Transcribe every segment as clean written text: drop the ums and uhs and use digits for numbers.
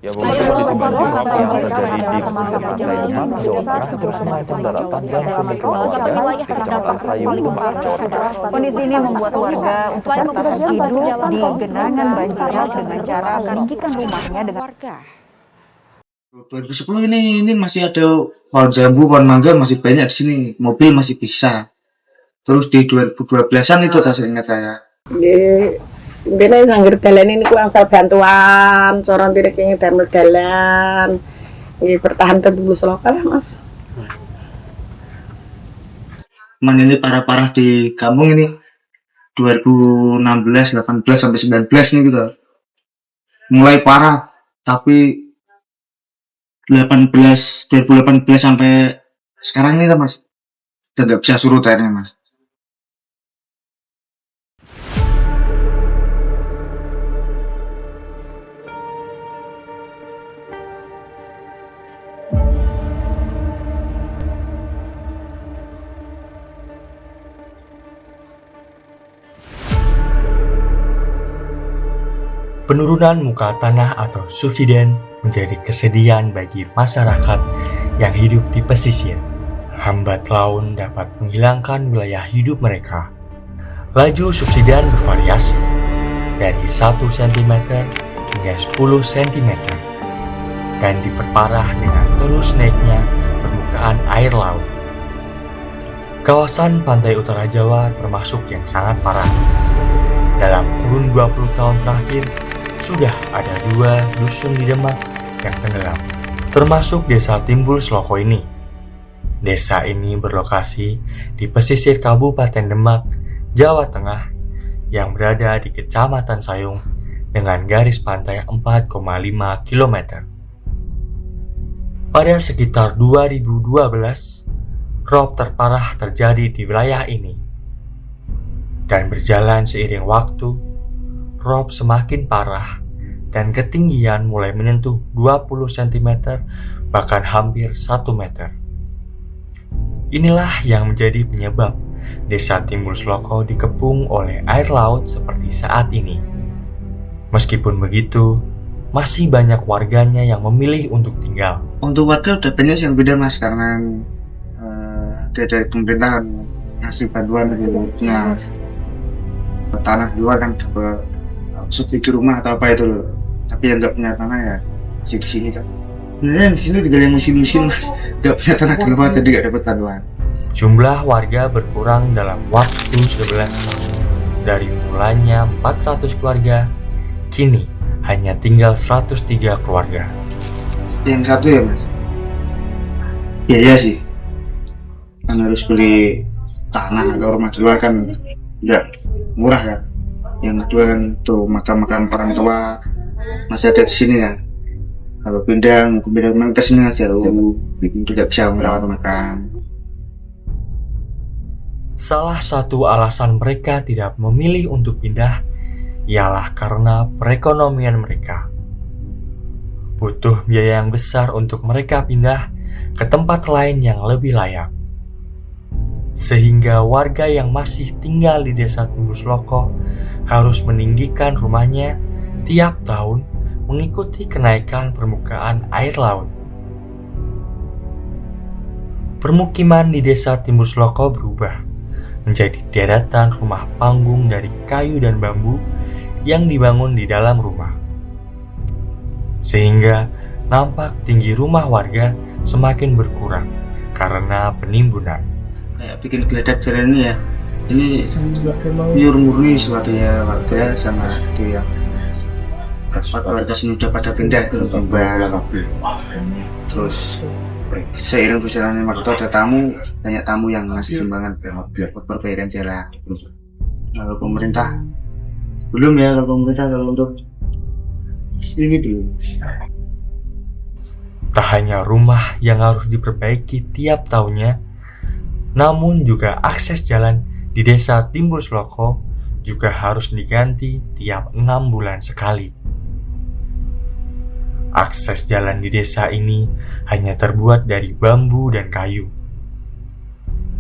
Ya, pemirsa, kondisi banjir rob yang terjadi di pesisir pantai Demak, Jawa Tengah terus mengancam daratan dan pemukiman warga di Kecamatan Sayung, Demak, Jawa Tengah. Kondisi ini membuat warga untuk bertahan hidup di genangan banjir rob dengan cara meninggikan rumahnya dengan 2010 ini masih ada pohon jambu, pohon mangga masih banyak di sini, mobil masih bisa. Terus di 2012-an itu saya ingat saya. Ini sangger dalan ini ku angsal bantuan, corong tirik ini damel dalan. Ini bertahan terus lokal lah, Mas. Cuman ini parah-parah di kampung ini 2016, 18 sampai 19 nih gitu. Mulai parah, tapi 2018 sampai sekarang ini Mas. Udah nggak bisa surut airnya, Mas. Penurunan muka tanah atau subsiden menjadi kesedihan bagi masyarakat yang hidup di pesisir. Hambat laut dapat menghilangkan wilayah hidup mereka. Laju subsiden bervariasi dari 1 cm hingga 10 cm dan diperparah dengan terus naiknya permukaan air laut. Kawasan pantai utara Jawa termasuk yang sangat parah. Dalam kurun 20 tahun terakhir, sudah ada 2 dusun di Demak yang tenggelam, termasuk desa Timbul Sloko ini. Desa ini berlokasi di pesisir Kabupaten Demak, Jawa Tengah, yang berada di Kecamatan Sayung dengan garis pantai 4,5 km. Pada sekitar 2012, rob terparah terjadi di wilayah ini. Dan berjalan seiring waktu, rob semakin parah dan ketinggian mulai menyentuh 20 cm bahkan hampir 1 meter. Inilah yang menjadi penyebab desa Timbul Sloko dikepung oleh air laut seperti saat ini. Meskipun begitu, masih banyak warganya yang memilih untuk tinggal. Untuk warga udah banyak yang beda, Mas, karena dari pemerintahan ngasih bantuan gitu. Nah, tanah di luar kan dapat subsidi rumah atau apa itu loh, tapi yang nggak punya tanah ya masih di sini kan. Beneran di sini tinggal yang musim-musim, Mas, nggak punya tanah di rumah jadi nggak dapat bantuan. Jumlah warga berkurang dalam waktu 11 tahun. Dari mulanya 400 keluarga, kini hanya tinggal 103 keluarga. Yang satu ya, Mas, biaya sih, kan harus beli tanah atau rumah di luar kan nggak murah kan. Yang kedua kan tuh makam-makam orang tua masih ada di sini ya. Kalau pindah ke sini aja jauh, tidak bisa merawat makam. Salah satu alasan mereka tidak memilih untuk pindah ialah karena perekonomian mereka. Butuh biaya yang besar untuk mereka pindah ke tempat lain yang lebih layak. Sehingga warga yang masih tinggal di desa Timbul Sloko harus meninggikan rumahnya tiap tahun mengikuti kenaikan permukaan air laut. Permukiman di desa Timbul Sloko berubah menjadi deretan rumah panggung dari kayu dan bambu yang dibangun di dalam rumah. Sehingga nampak tinggi rumah warga semakin berkurang karena penimbunan. Kayak bikin geladak jalan ini ya, ini pure murni swadaya warga sama itu yang warga sini udah pada pindah itu kembali. Terus seiring berjalannya waktu ada banyak tamu yang ngasih sumbangan buat perbaikan jalan. Kalau pemerintah belum ya, kalau untuk ini belum. Tak hanya rumah yang harus diperbaiki tiap tahunnya, namun juga akses jalan di desa Timbul Sloko juga harus diganti tiap 6 bulan sekali. Akses jalan di desa ini hanya terbuat dari bambu dan kayu.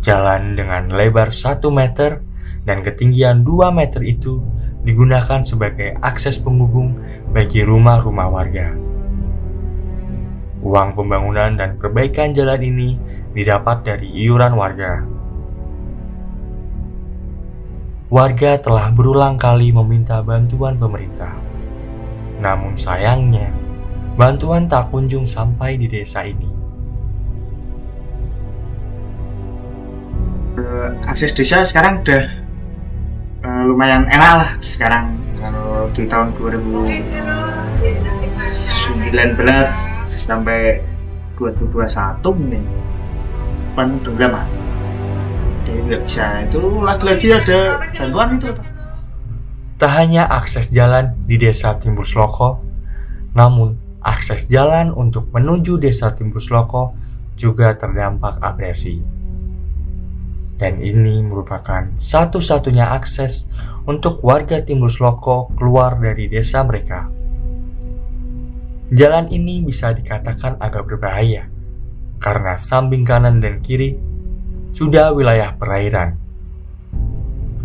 Jalan dengan lebar 1 meter dan ketinggian 2 meter itu digunakan sebagai akses penghubung bagi rumah-rumah warga. Uang pembangunan dan perbaikan jalan ini didapat dari iuran warga. Warga telah berulang kali meminta bantuan pemerintah. Namun sayangnya, bantuan tak kunjung sampai di desa ini. Akses desa sekarang udah lumayan enak lah sekarang. Kalau di tahun 2019 sampai 2021 mungkin pan tenggelam, jadi nggak bisa. Itu lagi-lagi ada bantuan itu. Tak hanya akses jalan di desa Timbusloko, namun akses jalan untuk menuju desa Timbusloko juga terdampak abrasi. Dan ini merupakan satu-satunya akses untuk warga Timbusloko keluar dari desa mereka. Jalan ini bisa dikatakan agak berbahaya, karena samping kanan dan kiri sudah wilayah perairan,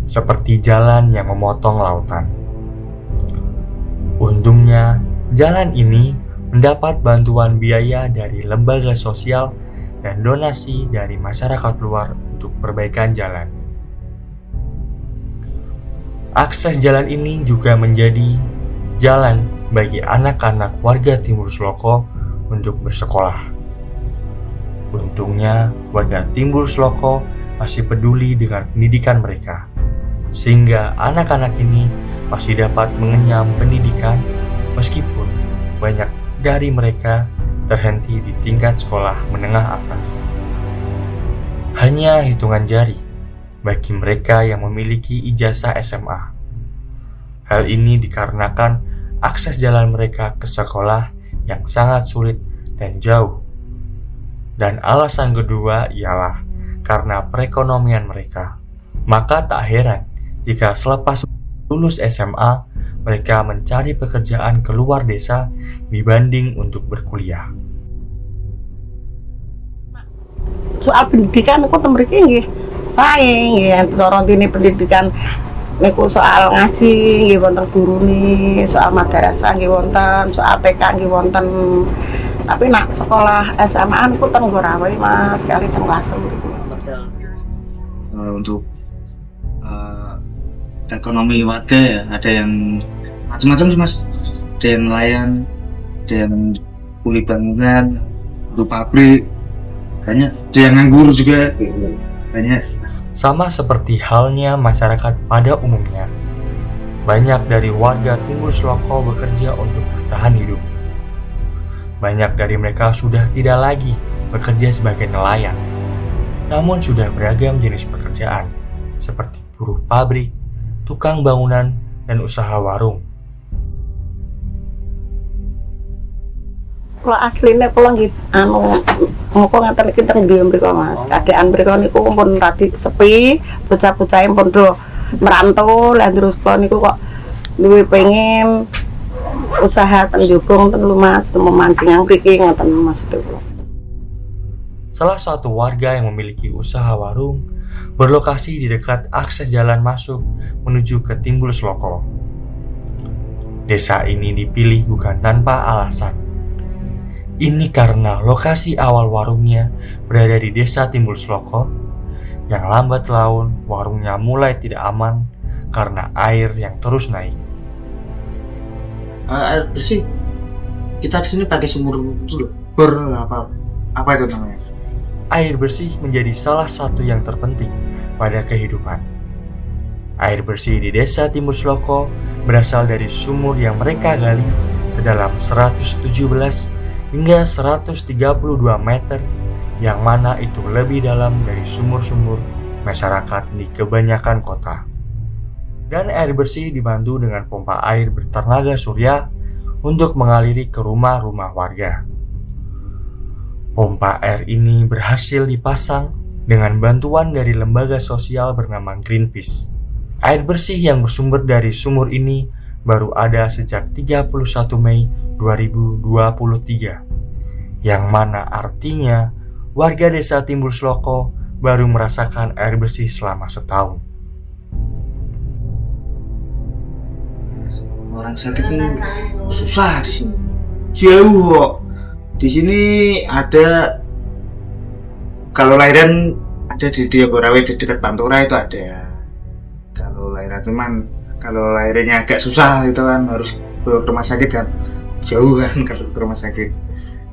seperti jalan yang memotong lautan. Untungnya, jalan ini mendapat bantuan biaya dari lembaga sosial dan donasi dari masyarakat luar untuk perbaikan jalan. Akses jalan ini juga menjadi jalan bagi anak-anak warga Timbusloko untuk bersekolah. Untungnya, warga Timbusloko masih peduli dengan pendidikan mereka, sehingga anak-anak ini masih dapat mengenyam pendidikan meskipun banyak dari mereka terhenti di tingkat sekolah menengah atas. Hanya hitungan jari bagi mereka yang memiliki ijazah SMA. Hal ini dikarenakan akses jalan mereka ke sekolah yang sangat sulit dan jauh. Dan alasan kedua ialah karena perekonomian mereka. Maka tak heran jika selepas lulus SMA, mereka mencari pekerjaan keluar desa dibanding untuk berkuliah. Soal pendidikan niku teng mriki nggih sae nggih, cara dene pendidikan niku soal ngaji nggih wonten gurune, soal madrasah nggih wonten, soal PK nggih wonten. Tapi nak sekolah SMA niku teng Gorawi Mas, sekali teng Lasem niku. Untuk ekonomi warga ya, ada yang macam-macam sih Mas. Ada yang nelayan, ada yang kuli bangunan, untuk pabrik, banyak. Ada yang nganggur juga, banyak. Sama seperti halnya masyarakat pada umumnya, banyak dari warga Timbusloko bekerja untuk bertahan hidup. Banyak dari mereka sudah tidak lagi bekerja sebagai nelayan, namun sudah beragam jenis pekerjaan, seperti buruh pabrik, tukang bangunan, dan usaha warung. Kalau aslinya kalau nggih ngoko ngaten iki teng griya mriku Mas. Kadean mriku niku pun radi sepi, bocah-bocahe pun do merantau, lan terus kok niku kok duwe pengen usaha teng Jobong teng Lumas, teng Memancingan mriki ngoten maksud kula. Salah satu warga yang memiliki usaha warung berlokasi di dekat akses jalan masuk menuju ke Timbusloko. Desa ini dipilih bukan tanpa alasan. Ini karena lokasi awal warungnya berada di desa Timbusloko, yang lambat laun warungnya mulai tidak aman karena air yang terus naik. Air bersih, kita di sini pakai sumur itu loh, bor apa itu namanya? Air bersih menjadi salah satu yang terpenting pada kehidupan. Air bersih di desa Timbusloko berasal dari sumur yang mereka gali sedalam 117 hingga 132 meter, yang mana itu lebih dalam dari sumur-sumur masyarakat di kebanyakan kota. Dan air bersih dibantu dengan pompa air bertenaga surya untuk mengaliri ke rumah-rumah warga. Pompa air ini berhasil dipasang dengan bantuan dari lembaga sosial bernama Greenpeace. Air bersih yang bersumber dari sumur ini baru ada sejak 31 Mei 2023, yang mana artinya warga desa Timbusloko baru merasakan air bersih selama setahun. Orang sakit ini susah di sini, jauh kok. Di sini ada, kalau lahiran ada di Diagorawe di dekat Pantura itu ada. Kalau lahiran teman, kalau lahirnya agak susah itu kan harus ke rumah sakit kan, jauh kan kalau ke rumah sakit.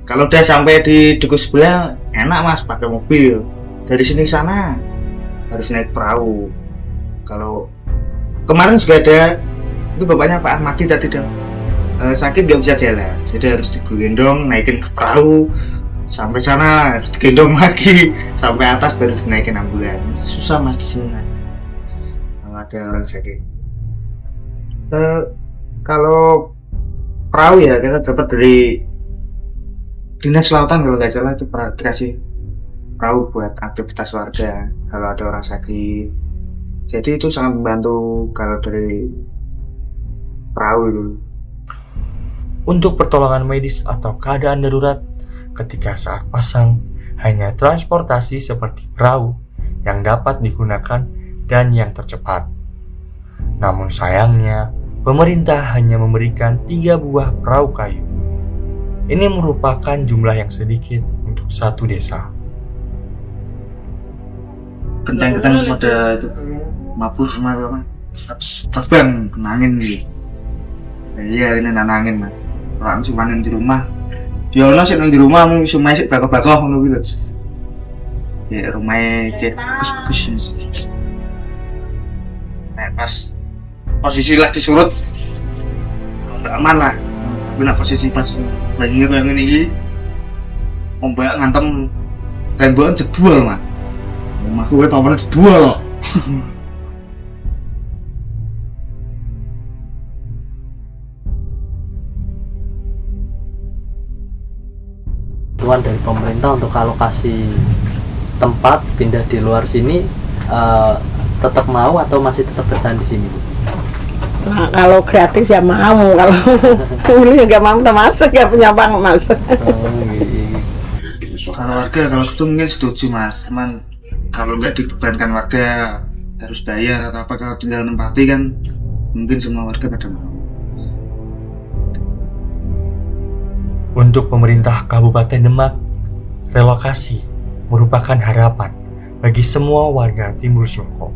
Kalau udah sampai di duku sebelah enak mas, pakai mobil. Dari sini ke sana harus naik perahu. Kalau kemarin juga ada, itu bapaknya Pak Ahmadi tadi dong, sakit gak bisa jalan, jadi harus digendong naikin ke perahu sampai sana, harus digendong lagi sampai atas baru dinaikin ambulan. Susah mas di sini kalau ada orang sakit. Kalau perahu ya kita dapat dari Dinas Lautan kalau nggak salah, itu dikasih perahu buat aktivitas warga kalau ada orang sakit. Jadi itu sangat membantu kalau dari perahu itu. Untuk pertolongan medis atau keadaan darurat ketika saat pasang, hanya transportasi seperti perahu yang dapat digunakan dan yang tercepat. Namun sayangnya, pemerintah hanya memberikan 3 buah perahu kayu. Ini merupakan jumlah yang sedikit untuk satu desa. Genteng-genteng pada itu mabur sama apa? Terbang, kenangin gitu. Iya ini nanangin mas. Orang cuma di rumah. Dia orang sih di rumah, cuma sih bakoh-bakoh gitu. Ya rumahnya cek bagus-bagus. Nah pas posisi lagi surut, aman lah. Tapi nak posisi pas banjir yang ini, ombak ngantem tembakan jebol mas. Rumahku gue pamannya jebol. Bantuan dari pemerintah untuk alokasi tempat pindah di luar sini, tetap mau atau masih tetap bertahan di sini, Bu? Nah, kalau gratis ya mau, kalau ini nggak mau kita masuk, ya punya bang masuk. Kalau warga kalau itu mungkin setuju mas, cuman kalau nggak dibebankan warga harus bayar atau apa, kalau tinggal nempati kan mungkin semua warga pada mau. Untuk pemerintah Kabupaten Demak, relokasi merupakan harapan bagi semua warga Timbul Sloko,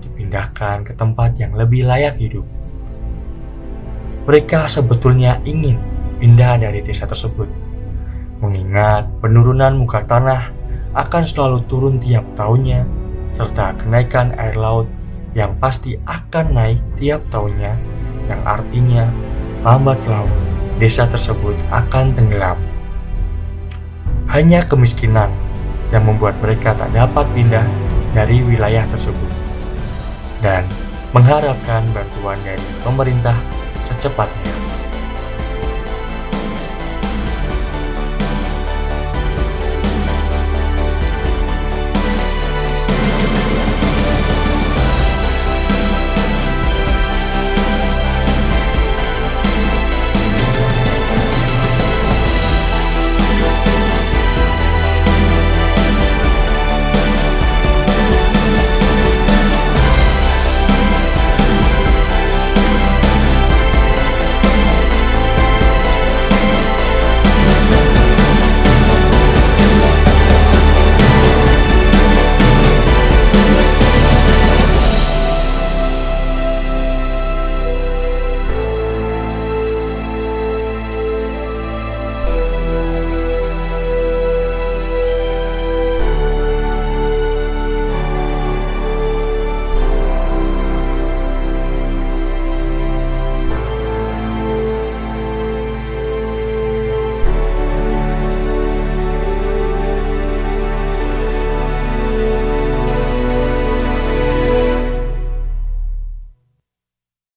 dipindahkan ke tempat yang lebih layak hidup. Mereka sebetulnya ingin pindah dari desa tersebut, mengingat penurunan muka tanah akan selalu turun tiap tahunnya, serta kenaikan air laut yang pasti akan naik tiap tahunnya, yang artinya lambat laun desa tersebut akan tenggelam. Hanya kemiskinan yang membuat mereka tak dapat pindah dari wilayah tersebut dan mengharapkan bantuan dari pemerintah secepatnya.